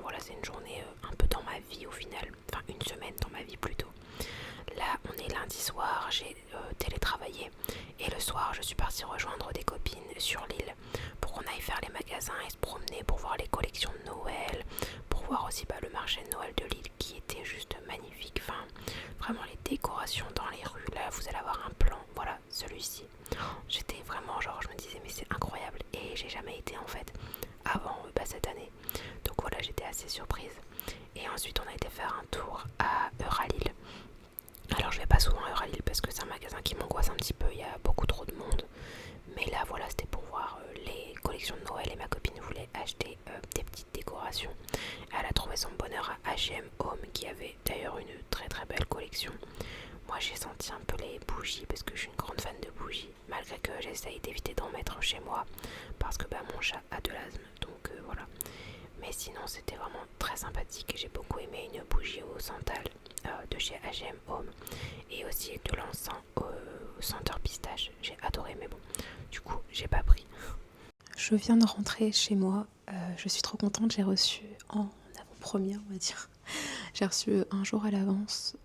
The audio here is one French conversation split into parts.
voilà, c'est une journée un peu dans ma vie au final, enfin une semaine dans ma vie plutôt. Là on est lundi soir, j'ai télétravaillé et le soir je suis partie rejoindre des copines sur l'île pour qu'on aille faire les magasins et se promener pour voir les collections de Noël, pour voir aussi le marché de Noël de l'île qui était juste magnifique. Enfin vraiment les décorations dans les rues, là vous allez avoir un plan, voilà celui-ci. J'étais vraiment genre, je me disais mais c'est incroyable et j'ai jamais été en fait avant cette année. Donc voilà, j'étais assez surprise. Et ensuite on a été faire un tour à Euralil. Alors je vais pas souvent à Euralil parce que c'est un magasin qui m'angoisse un petit peu, il y a beaucoup trop de monde. Mais là voilà, c'était pour voir les collections de Noël et ma copine voulait acheter des petites décorations. Elle a trouvé son bonheur à H&M Home qui avait d'ailleurs une très très belle collection. Moi j'ai senti un peu les bougies parce que je suis une grande fan de bougies, malgré que j'essaye d'éviter d'en mettre chez moi parce que mon chat a de l'asthme, donc voilà. Mais sinon c'était vraiment très sympathique et j'ai beaucoup aimé une bougie au santal de chez H&M Home et aussi de l'encens au senteur pistache. J'ai adoré, mais bon, du coup j'ai pas pris. Je viens de rentrer chez moi, je suis trop contente, j'ai reçu en avant-première on va dire, j'ai reçu un jour à l'avance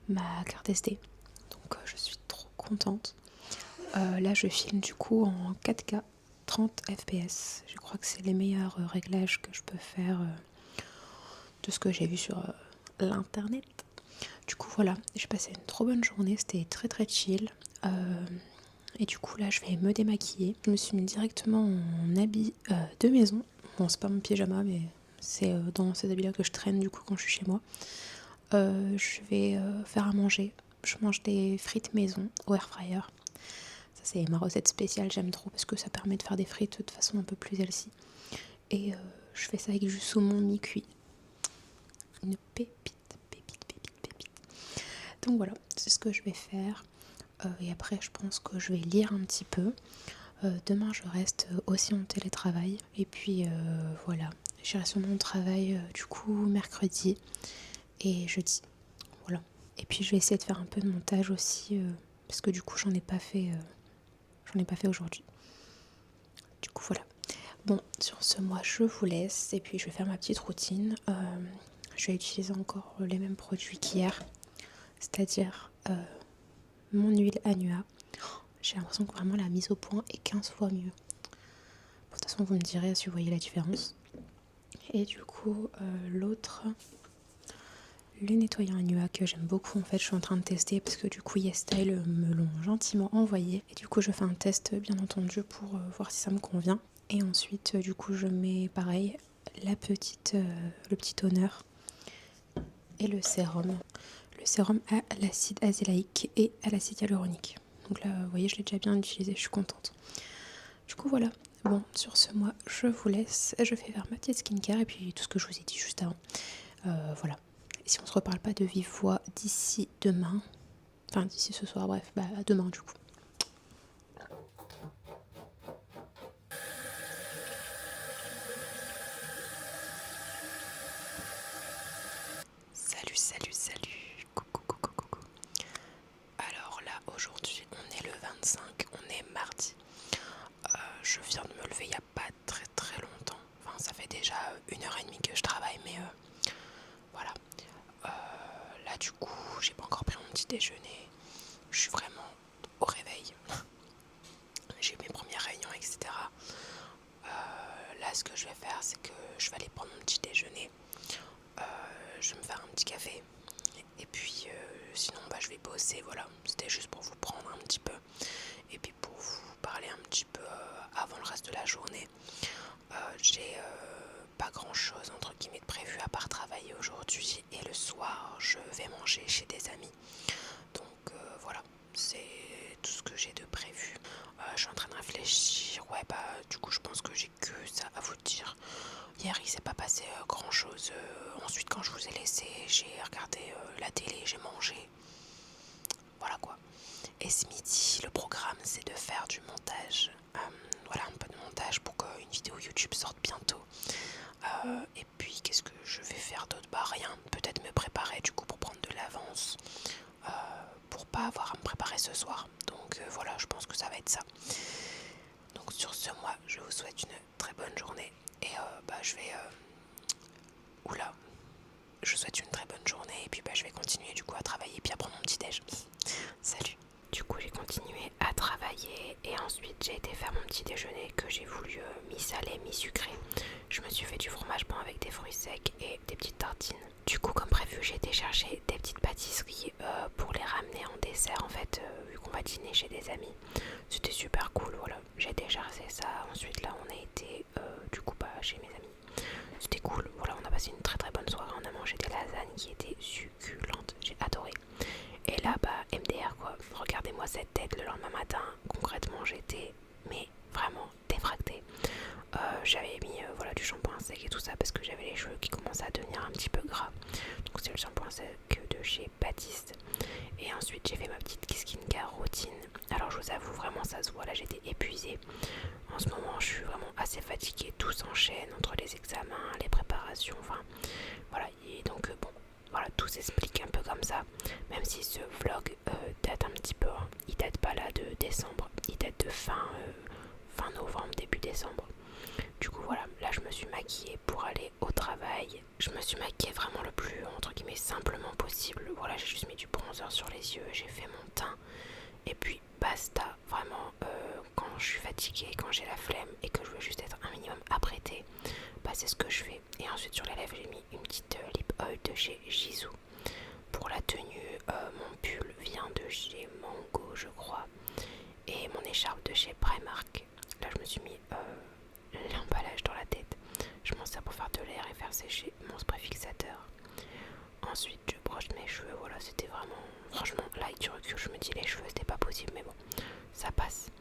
ma carte SD, donc je suis trop contente. Là je filme du coup en 4K 30 fps, je crois que c'est les meilleurs réglages que je peux faire de ce que j'ai vu sur l'internet. Du coup voilà, j'ai passé une trop bonne journée, c'était très très chill. Et du coup là je vais me démaquiller. Je me suis mis directement en habit de maison. Bon c'est pas mon pyjama mais c'est dans ces habits là que je traîne du coup quand je suis chez moi. Je vais faire à manger. Je mange des frites maison au air fryer. Ça c'est ma recette spéciale, j'aime trop parce que ça permet de faire des frites de façon un peu plus healthy. Et je fais ça avec du saumon mi-cuit. Une pépite. Donc voilà, c'est ce que je vais faire. Et après je pense que je vais lire un petit peu. Demain je reste aussi en télétravail. Et puis voilà, j'irai sur mon travail du coup mercredi et jeudi. Voilà. Et puis je vais essayer de faire un peu de montage aussi. Parce que du coup j'en ai pas fait aujourd'hui. Du coup voilà. Bon, sur ce moi je vous laisse. Et puis je vais faire ma petite routine. Je vais utiliser encore les mêmes produits qu'hier. C'est-à-dire mon huile Anua. J'ai l'impression que vraiment la mise au point est 15 fois mieux. De toute façon, vous me direz si vous voyez la différence. Et du coup, l'autre, le nettoyant Anua que j'aime beaucoup. En fait, je suis en train de tester parce que du coup, YesStyle me l'ont gentiment envoyé. Et du coup, je fais un test, bien entendu, pour voir si ça me convient. Et ensuite, du coup, je mets pareil le petit toner et le sérum. Le sérum à l'acide azélaïque et à l'acide hyaluronique. Donc là, vous voyez, je l'ai déjà bien utilisé, je suis contente. Du coup, voilà. Bon, sur ce, moi, je vous laisse. Je vais faire ma petite skincare et puis tout ce que je vous ai dit juste avant. Voilà. Et si on se reparle pas de vive voix d'ici demain, enfin d'ici ce soir, bref, à demain du coup. Salut. Coucou. Alors là, aujourd'hui, on est le 25, on est mardi. Je viens de me lever il n'y a pas très très longtemps. Enfin, ça fait déjà 1h30 que je travaille, mais voilà. Là, du coup, j'ai pas encore pris mon petit déjeuner. Je suis vraiment au réveil. J'ai eu mes premières réunions, etc. Là, ce que je vais faire, c'est que je vais aller prendre mon petit déjeuner. Je vais me faire un petit café. Et puis, sinon, je vais bosser. Voilà, c'était juste pour vous prendre un petit peu. Et puis, pour vous parler un petit peu avant le reste de la journée. J'ai pas grand chose entre guillemets de prévu à part travailler aujourd'hui. Et le soir, je vais manger chez des amis. Donc, voilà, c'est tout ce que j'ai de prévu. Je suis en train de réfléchir. Ouais, du coup, je pense que j'ai que ça à vous dire. Hier, il s'est pas passé grand chose. Ensuite, quand je vous ai laissé, j'ai regardé la télé, j'ai mangé. Voilà quoi. Et ce midi, le programme, c'est de faire du montage. Voilà, un peu de montage pour qu'une vidéo YouTube sorte bientôt. Et puis, qu'est-ce que je vais faire d'autre? Rien. Peut-être me préparer du coup pour prendre de l'avance. Pour pas avoir à me préparer ce soir. Donc voilà, je pense que ça va être ça. Donc sur ce, moi, je vous souhaite une très bonne journée. Et je vais Oula, je vous souhaite une très bonne journée et puis je vais continuer du coup à travailler puis à prendre mon petit déj. Salut. Du coup j'ai continué à travailler et ensuite j'ai été faire mon petit déjeuner que j'ai voulu mi-salé, mi-sucré. Je me suis fait du fromage blanc avec des fruits secs et des petites tartines. Du coup comme prévu j'ai été chercher des petites pâtisseries pour les ramener en dessert en fait vu qu'on va dîner chez des amis. C'était super cool, voilà, j'ai déchargé ça. Ensuite là on a été du coup chez mes amis. C'était cool, voilà, on a passé une très très bonne soirée, on a mangé des lasagnes qui étaient succulentes, j'ai adoré. Et là MDR quoi, regardez-moi cette tête le lendemain matin, concrètement j'étais mais vraiment défractée. J'avais mis voilà, du shampoing sec et tout ça parce que j'avais les cheveux qui commençaient à devenir un petit peu gras. Donc c'est le shampoing sec de chez Baptiste. Et ensuite j'ai fait ma petite skincare routine. Alors je vous avoue vraiment ça se voit, là j'étais épuisée. En ce moment je suis vraiment assez fatiguée, tout s'enchaîne entre les examens, les préparations, enfin voilà. Et donc bon, voilà, tout s'explique un peu comme ça. Même si ce vlog date un petit peu, hein. Il date pas là de décembre, il date de fin novembre, début décembre. Du coup voilà, là je me suis maquillée pour aller au travail. Je me suis maquillée vraiment le plus entre guillemets simplement possible. Voilà, j'ai juste mis du bronzer sur les yeux, j'ai fait mon teint et puis basta. Vraiment quand je suis fatiguée, quand j'ai la flemme et que je veux juste être un minimum apprêtée, c'est ce que je fais. Et ensuite sur les lèvres j'ai mis une petite lip oil de chez Jisoo. Pour la tenue, mon pull vient de chez Mango je crois et mon écharpe de chez Primark. Là je me suis mis l'emballage dans la tête. Je m'en sers pour faire de l'air et faire sécher mon spray fixateur. Ensuite je broche mes cheveux, voilà, c'était vraiment, franchement là avec du recul je me dis les cheveux c'était pas possible mais bon, ça passe.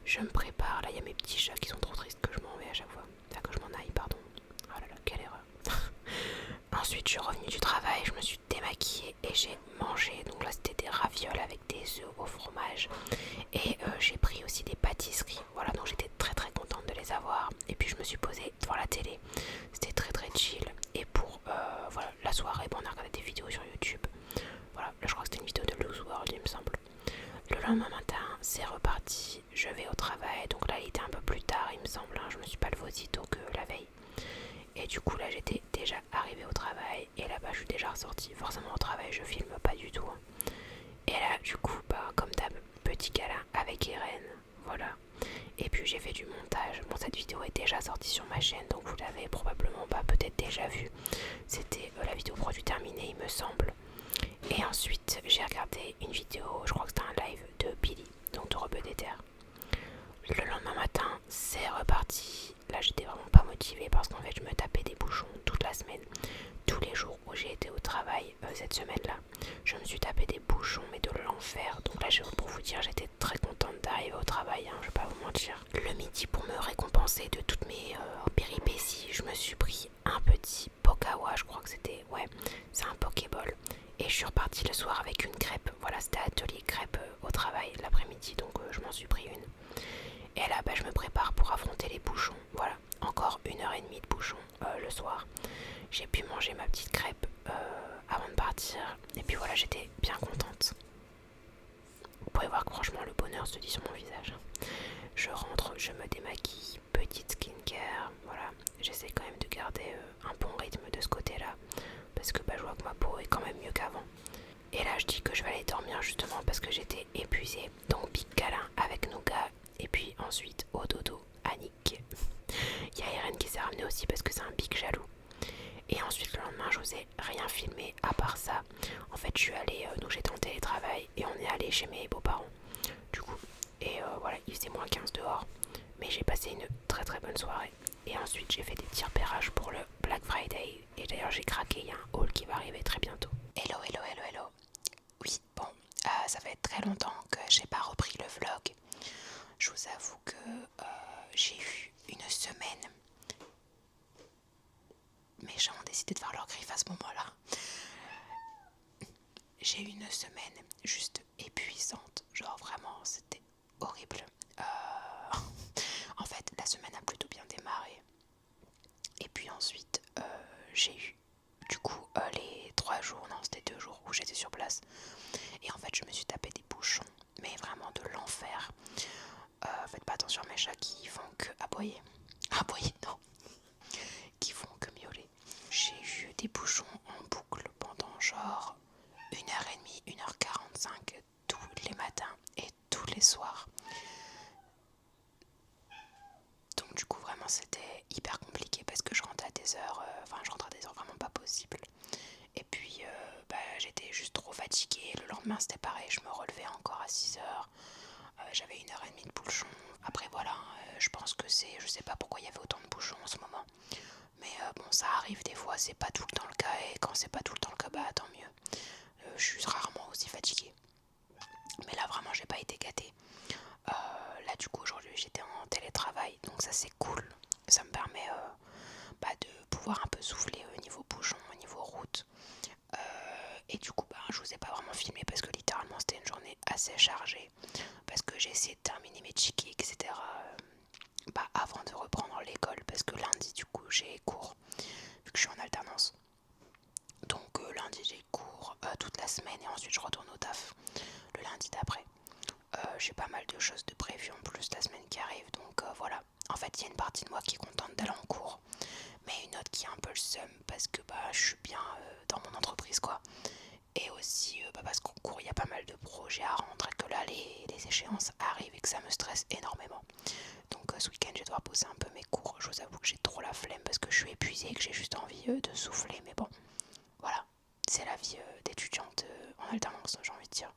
Je me prépare, là il y a mes petits chats qui sont trop tristes que je m'en vais à chaque fois, enfin que je m'en aille pardon. Oh là là, quelle erreur. Ensuite je suis revenue du travail, je me suis démaquillée et j'ai mangé. Donc là c'était des ravioles avec des œufs au fromage. Et j'ai pris aussi des pâtisseries. Voilà, donc j'étais très très contente de les avoir. Et puis je me suis posée devant la télé. C'était très très chill. Et pour voilà, la soirée, bon, on a regardé des vidéos sur YouTube. Voilà, là je crois que c'était une vidéo de Loose World il me semble. Le lendemain matin c'est reparti, je vais au travail. Donc là il était un peu plus tard il me semble, hein. Je me suis pas levée aussitôt que la veille. Et du coup là j'étais déjà arrivée au travail. Et là-bas je suis déjà ressortie. Forcément au travail je filme pas du tout, hein. Et là du coup comme d'hab, petit câlin avec Irène, voilà. Et puis j'ai fait du montage. Bon, cette vidéo est déjà sortie sur ma chaîne, donc vous l'avez probablement peut-être déjà vue. C'était la vidéo produit terminée il me semble. Et ensuite j'ai regardé une vidéo, je crois que c'était un live de Billy, donc de Rebeu des Terres. Le lendemain matin c'est reparti. Là j'étais vraiment pas motivée parce qu'en fait je me tapais des bouchons toute la semaine. Tous les jours où j'ai été au travail cette semaine-là, je me suis tapé des bouchons mais de l'enfer. Donc là pour vous dire j'étais très contente d'arriver au travail, hein, je vais pas vous mentir. Le midi pour me récompenser de toutes mes péripéties, je me suis pris un petit Pokawa, je crois que c'était, ouais, c'est un Pokéball. Et je suis repartie le soir avec une crêpe. Voilà, c'était atelier crêpe au travail l'après-midi, donc je m'en suis pris une. Et là je me prépare pour affronter les bouchons. Voilà, encore 1h30 de bouchons le soir. J'ai pu manger ma petite crêpe avant de partir. Et puis voilà, j'étais bien contente. Vous pouvez voir que franchement le bonheur se dit sur mon visage. Je rentre, je me démaquille, petite skincare. Voilà, j'essaie quand même de garder un bon rythme de ce côté-là. Parce que je vois que ma peau est quand même mieux qu'avant. Et là je dis que je vais aller dormir justement parce que j'étais épuisée. Donc big câlin avec Nougat. Et puis ensuite au dodo, Annick. Il y a Irène qui s'est ramenée aussi parce que c'est un big jaloux. Et ensuite le lendemain je vous ai rien filmé à part ça. En fait je suis allée, donc j'étais en télétravail et on est allé chez mes beaux-parents du coup. Et voilà, il faisait moins 15 dehors. Mais j'ai passé une très très bonne soirée. Et ensuite j'ai fait des petits repérages pour le Black Friday. Et d'ailleurs j'ai craqué, il y a un haul qui va arriver très bientôt. Hello, hello, hello, hello. Oui, bon, ça fait très longtemps que j'ai pas repris le vlog. Je vous avoue que j'ai eu une semaine. Mes chats ont décidé de faire leur griffe à ce moment-là. J'ai eu une semaine juste épuisante. Genre vraiment, c'était horrible. En fait, la semaine a plutôt bien démarré. Et puis ensuite, j'ai eu du coup les 3 jours, non c'était 2 jours où j'étais sur place. Et en fait, je me suis tapé des bouchons, mais vraiment de l'enfer. Faites pas attention à mes chats qui font que aboyer. Aboyer, non. Qui font que miauler. J'ai eu lendemain c'était pareil, je me relevais encore à 6 heures. J'avais 1h30 de bouchon. Après voilà, je pense que je sais pas pourquoi il y avait autant de bouchons en ce moment. Mais bon, ça arrive des fois, c'est pas tout le temps le cas. Et quand c'est pas tout le temps le cas, bah tant mieux. Je suis rarement aussi fatiguée. Mais là vraiment j'ai pas été gâtée. Là du coup aujourd'hui j'étais en télétravail, donc ça c'est cool. Ça me permet de pouvoir un peu souffler au niveau bouchon, au niveau route. Et du coup je vous ai pas vraiment filmé parce que littéralement c'était une journée assez chargée. Parce que j'ai essayé de terminer mes chicks, etc. Avant de reprendre l'école. Parce que lundi du coup j'ai cours, vu que je suis en alternance. Donc lundi j'ai cours toute la semaine et ensuite je retourne au taf le lundi d'après. J'ai pas mal de choses de prévues en plus la semaine qui arrive, donc voilà. En fait il y a une partie de moi qui est contente d'aller en cours, mais une autre qui a un peu le seum parce que je suis bien dans mon entreprise quoi. Et aussi parce qu'en cours il y a pas mal de projets à rendre et que là les échéances arrivent et que ça me stresse énormément. Donc ce week-end je vais devoir poser un peu mes cours. Je vous avoue que j'ai trop la flemme parce que je suis épuisée et que j'ai juste envie de souffler, mais bon voilà, c'est la vie d'étudiante en alternance, j'ai envie de dire.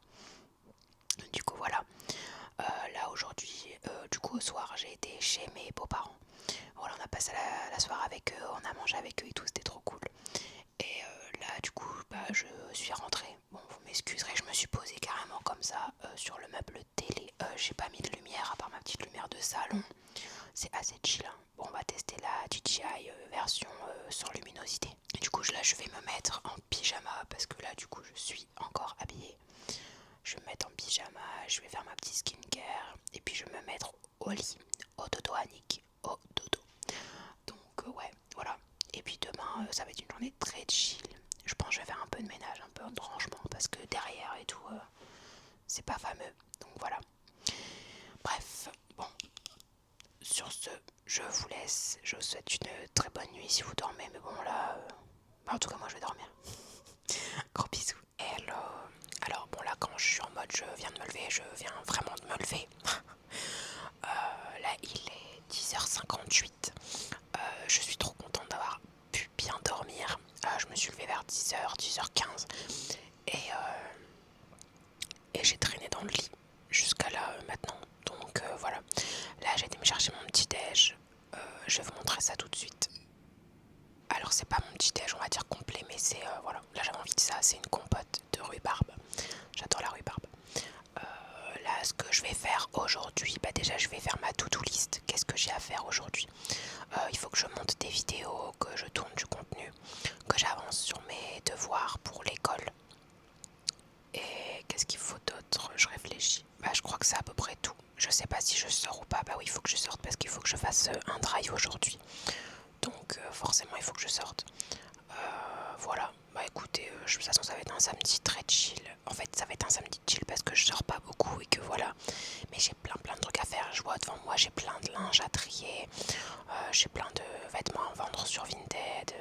Du coup voilà, là aujourd'hui, du coup au soir j'ai été chez mes beaux-parents. Voilà, on a passé la soirée avec eux, on a mangé avec eux et tout, c'était trop cool. Et là du coup je suis rentrée. Bon vous m'excuserez, je me suis posée carrément comme ça sur le meuble télé. J'ai pas mis de lumière à part ma petite lumière de salon. C'est assez chill hein. Bon on va tester la DJI version sans luminosité. Et du coup là je vais me mettre en pyjama parce que là du coup je suis encore habillée. Je vais me mettre en pyjama, je vais faire ma petite skincare et puis je vais me mettre au lit, au dodo Annick, au dodo. Donc ouais, voilà. Et puis demain, ça va être une journée très chill. Je pense que je vais faire un peu de ménage, un peu de rangement parce que derrière et tout, c'est pas fameux. Donc voilà. Bref, bon. Sur ce, je vous laisse. Je vous souhaite une très bonne nuit si vous dormez. Mais bon là, en tout cas moi je vais dormir. Gros bisous. Hello. Alors bon là quand je suis en mode je viens de me lever, je viens vraiment de me lever. Là il est 10h58. Je suis trop contente d'avoir pu bien dormir. Je me suis levée vers 10h, 10h15 et j'ai traîné dans le lit jusqu'à là maintenant. Donc voilà. Là j'ai été me chercher mon petit déj. Je vais vous montrer ça tout de suite. Alors c'est pas mon petit déj on va dire complet, mais c'est voilà, là j'avais envie de ça, c'est une compote de rhubarbe. J'adore la rhubarbe. Là ce que je vais faire aujourd'hui, déjà je vais faire ma to-do list. Qu'est-ce que j'ai à faire aujourd'hui? Il faut que je monte des vidéos, que je tourne du contenu, que j'avance sur mes devoirs pour l'école. Et qu'est-ce qu'il faut d'autre? Je réfléchis. Je crois que c'est à peu près tout. Je sais pas si je sors ou pas. Oui il faut que je sorte parce qu'il faut que je fasse un drive aujourd'hui. Donc forcément il faut que je sorte. Voilà, écoutez, de toute façon ça va être un samedi très chill. En fait ça va être un samedi chill parce que je sors pas beaucoup et que voilà. Mais j'ai plein de trucs à faire. Je vois devant moi, j'ai plein de linge à trier. J'ai plein de vêtements à vendre sur Vinted.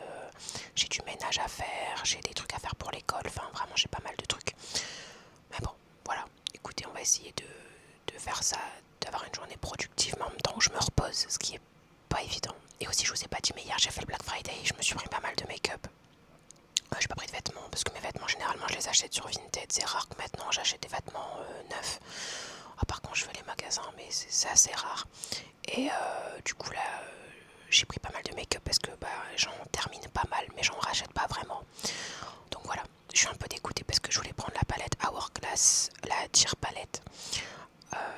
J'ai du ménage à faire. J'ai des trucs à faire pour l'école. Enfin vraiment j'ai pas mal de trucs. Mais bon, voilà. Écoutez, on va essayer de faire ça, d'avoir une journée productive mais en même temps où je me repose, ce qui est pas évident. Et aussi je vous ai pas dit mais hier j'ai fait le Black Friday, je me suis pris pas mal de make-up. J'ai pas pris de vêtements parce que mes vêtements généralement je les achète sur Vinted, c'est rare que maintenant j'achète des vêtements neufs. Par contre je fais les magasins mais c'est assez rare. Et du coup là j'ai pris pas mal de make-up parce que j'en termine pas mal mais j'en rachète pas vraiment. Donc voilà, je suis un peu dégoûtée parce que je voulais prendre la palette Hourglass, la Tire palette.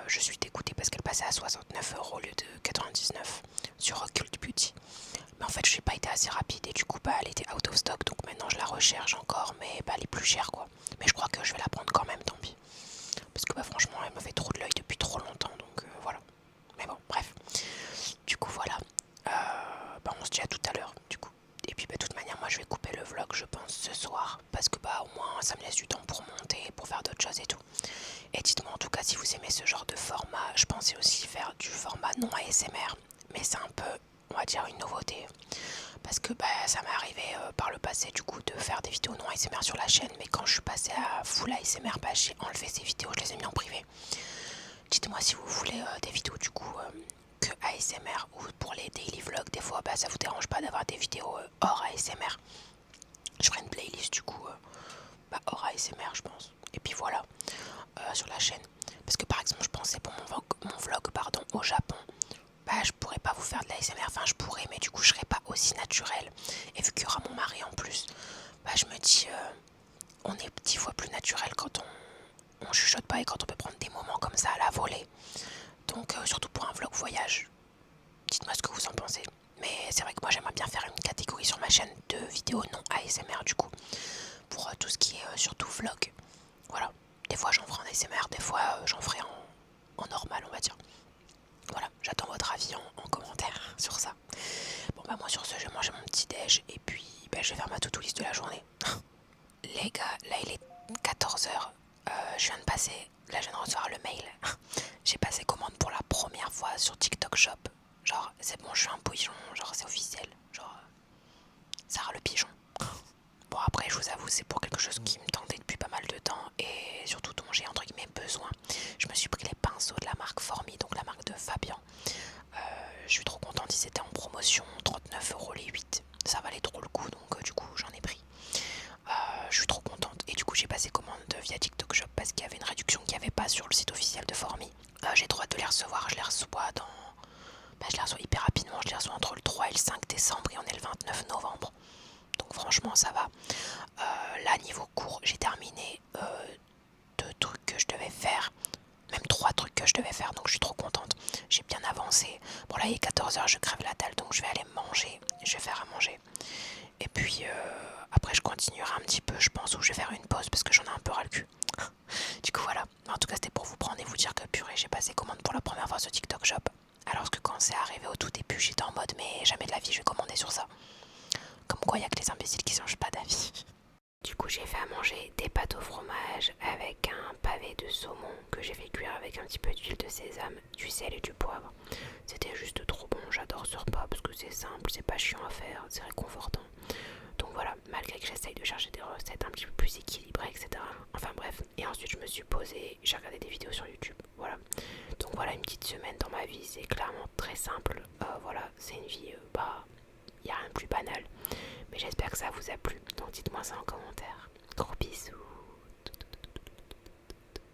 Je suis dégoûtée parce qu'elle passait à 69 € au lieu de 99 sur Cult Beauty. Mais en fait je n'ai pas été assez rapide et du coup elle était out of stock, donc maintenant je la recherche encore, mais elle est plus chère quoi. Mais je crois que je vais la prendre quand même, tant pis. Parce que franchement elle me fait trop de l'œil depuis trop longtemps, donc voilà. Mais bon bref. Du coup voilà. On se dit à tout à l'heure du coup. Et puis de toute manière moi je vais couper le vlog je pense ce soir. Parce que au moins ça me laisse du temps pour monter, pour faire d'autres choses et tout. Et dites-moi en tout cas si vous aimez ce genre de format. Je pensais aussi faire du format non ASMR. Mais c'est un peu, on va dire, une nouveauté. Parce que ça m'est arrivé par le passé du coup de faire des vidéos non ASMR sur la chaîne. Mais quand je suis passée à full ASMR, j'ai enlevé ces vidéos, je les ai mis en privé. Dites-moi si vous voulez des vidéos du coup que ASMR ou pour les daily vlogs. Des fois ça vous dérange pas d'avoir des vidéos hors ASMR. Je ferai une playlist du coup hors ASMR je pense. Et puis voilà, sur la chaîne. Parce que par exemple, je pensais pour mon vlog au Japon, bah je pourrais pas vous faire de la l'ASMR, enfin je pourrais, mais du coup je serais pas aussi naturelle. Et vu qu'il y aura mon mari en plus, bah je me dis, on est 10 fois plus naturel quand on chuchote pas et quand on peut prendre des moments comme ça à la volée. Donc surtout pour un vlog voyage. Dites-moi ce que vous en pensez. Mais c'est vrai que moi j'aimerais bien faire une catégorie sur ma chaîne de vidéos non ASMR du coup. Pour tout ce qui est surtout vlog. Voilà. Des fois j'en ferai en ASMR, des fois j'en ferai en normal on va dire. Voilà, j'attends votre avis en commentaire sur ça. Bon bah moi sur ce je vais manger mon petit déj et puis bah, je vais faire ma to-do list de la journée. Les gars, là il est 14h. Je viens de passer, là je viens de recevoir le mail. J'ai passé commande pour la première fois sur TikTok Shop. Genre c'est bon, je suis un pigeon, genre c'est officiel. Genre Sarah le pigeon. Bon après je vous avoue c'est pour quelque chose qui me tentait depuis pas mal de temps et surtout dont j'ai entre guillemets besoin. Je me suis pris les pinceaux de la marque Formi, donc la marque de Fabien. Je suis trop contente, ils étaient en promotion, 39€ les 8. Ça valait trop le coup donc du coup j'en ai pris. Je suis trop contente et du coup j'ai passé commande via TikTok Shop parce qu'il y avait une réduction qu'il n'y avait pas sur le site officiel de Formi. J'ai droit de les recevoir, je les reçois je les reçois hyper rapidement, je les reçois entre le 3 et le 5 décembre et on est le 29 novembre. Donc franchement ça va. Là niveau cours j'ai terminé 2 trucs que je devais faire. Même 3 trucs que je devais faire donc je suis trop contente. J'ai bien avancé. Bon là il est 14h, je crève la dalle donc je vais aller manger. Je vais faire à manger. Et puis après je continuerai un petit peu je pense ou je vais faire une pause parce que j'en ai un peu ras le cul. Du coup voilà. En tout cas c'était pour vous prendre et vous dire que purée j'ai passé commande pour la première fois sur TikTok Shop. Alors que quand c'est arrivé au tout début j'étais en mode mais jamais de la vie je vais commander sur ça. Comme quoi il y a que les imbéciles qui changent pas d'avis. Du coup, j'ai fait à manger des pâtes au fromage avec un pavé de saumon que j'ai fait cuire avec un petit peu d'huile de sésame, du sel et du poivre. C'était juste trop bon, j'adore ce repas parce que c'est simple, c'est pas chiant à faire, c'est réconfortant. Donc voilà, malgré que j'essaye de chercher des recettes un petit peu plus équilibrées, etc. Enfin bref, et ensuite je me suis posée, j'ai regardé des vidéos sur YouTube, voilà. Donc voilà, une petite semaine dans ma vie, c'est clairement très simple. Voilà, c'est une vie, il n'y a rien de plus banal. Mais j'espère que ça vous a plu, donc dites-moi ça en commentaire.